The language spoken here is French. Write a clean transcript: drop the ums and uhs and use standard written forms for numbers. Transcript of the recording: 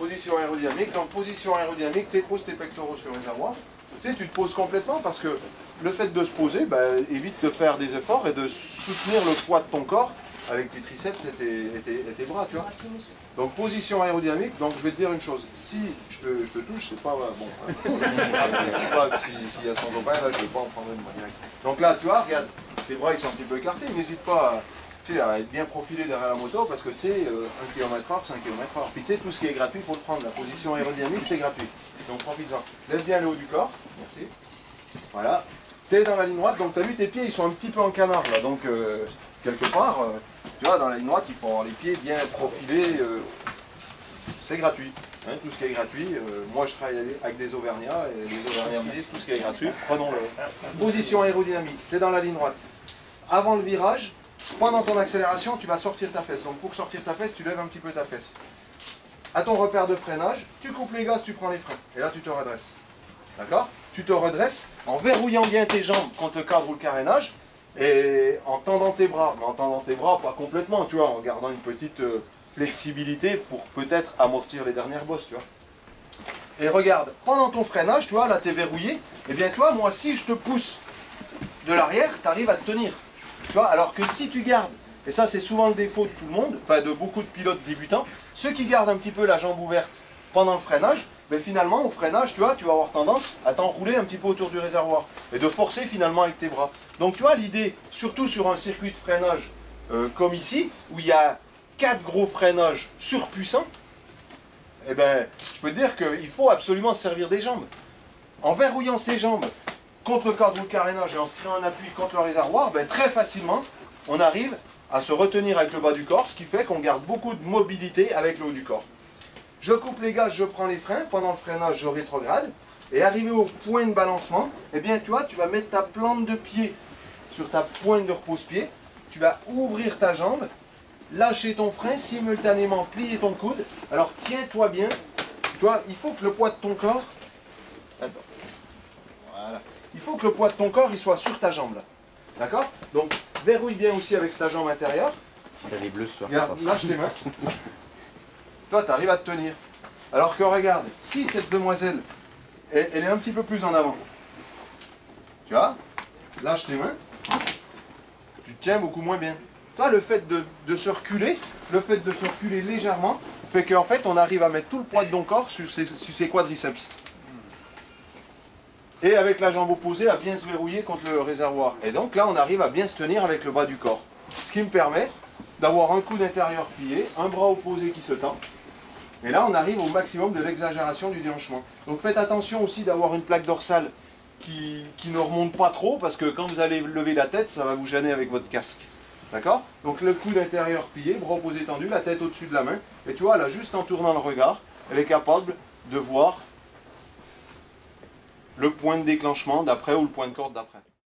position aérodynamique. Donc position aérodynamique, tu poses tes pectoraux sur le réservoir. Tu sais, tu te poses complètement parce que le fait de se poser évite de faire des efforts et de soutenir le poids de ton corps avec tes triceps et tes bras, tu vois. Donc position aérodynamique, donc je vais te dire une chose, si je te touche, c'est pas bon. Je ne sais pas s'il y a 100 copains, là je ne vais pas en prendre une maniaque. Donc là, tu vois, regarde, tes bras ils sont un petit peu écartés, n'hésite pas à être bien profilé derrière la moto parce que tu sais, 1 km/h, c'est 1 km/h. Puis tu sais, tout ce qui est gratuit, il faut le prendre. La position aérodynamique, c'est gratuit. Donc profite-en. Lève bien le haut du corps, merci. Voilà. Tu es dans la ligne droite, donc tu as vu tes pieds, ils sont un petit peu en canard là, donc quelque part, tu vois, dans la ligne droite, il faut avoir les pieds bien profilés, c'est gratuit, hein, tout ce qui est gratuit. Moi je travaille avec des Auvergnats, et les Auvergnats me disent tout ce qui est gratuit, prenons-le. Position aérodynamique, c'est dans la ligne droite. Avant le virage, pendant ton accélération, tu vas sortir ta fesse, donc pour sortir ta fesse, tu lèves un petit peu ta fesse. À ton repère de freinage, tu coupes les gaz, tu prends les freins, et là tu te redresses. D'accord? Tu te redresses en verrouillant bien tes jambes contre le cadre ou le carénage et en tendant tes bras. Mais en tendant tes bras, pas complètement, tu vois, en gardant une petite flexibilité pour peut-être amortir les dernières bosses, tu vois. Et regarde, pendant ton freinage, tu vois, là tu es verrouillé, et bien tu vois, moi si je te pousse de l'arrière, tu arrives à te tenir. Tu vois, alors que si tu gardes, et ça c'est souvent le défaut de tout le monde, enfin de beaucoup de pilotes débutants, ceux qui gardent un petit peu la jambe ouverte pendant le freinage, mais finalement, au freinage, tu vas avoir tendance à t'enrouler un petit peu autour du réservoir et de forcer finalement avec tes bras. Donc tu vois, l'idée, surtout sur un circuit de freinage comme ici, où il y a 4 gros freinages surpuissants, eh ben, je peux te dire qu'il faut absolument se servir des jambes. En verrouillant ses jambes contre le cadre ou le carénage et en se créant un appui contre le réservoir, ben, très facilement, on arrive à se retenir avec le bas du corps, ce qui fait qu'on garde beaucoup de mobilité avec le haut du corps. Je coupe les gaz, je prends les freins, pendant le freinage je rétrograde, et arrivé au point de balancement, eh bien tu vois, tu vas mettre ta plante de pied sur ta pointe de repose-pied, tu vas ouvrir ta jambe, lâcher ton frein, simultanément plier ton coude, alors tiens-toi bien, tu vois, il faut que le poids de ton corps, voilà, il faut que le poids de ton corps il soit sur ta jambe là, d'accord? Donc verrouille bien aussi avec ta jambe intérieure, t'as les bleus ce soir. regarde, lâche tes mains. Toi, tu arrives à te tenir. Alors que regarde, si cette demoiselle, elle est un petit peu plus en avant, tu vois, lâche tes mains, tu te tiens beaucoup moins bien. Toi, le fait de se reculer, légèrement, fait qu'en fait, on arrive à mettre tout le poids de ton corps sur ses quadriceps. Et avec la jambe opposée, à bien se verrouiller contre le réservoir. Et donc là, on arrive à bien se tenir avec le bas du corps. Ce qui me permet d'avoir un coude intérieur plié, un bras opposé qui se tend. Et là, on arrive au maximum de l'exagération du déhanchement. Donc faites attention aussi d'avoir une plaque dorsale qui ne remonte pas trop, parce que quand vous allez lever la tête, ça va vous gêner avec votre casque. D'accord? Donc le coude intérieur plié, bras opposé tendu, la tête au-dessus de la main. Et tu vois, là, juste en tournant le regard, elle est capable de voir le point de déclenchement d'après ou le point de corde d'après.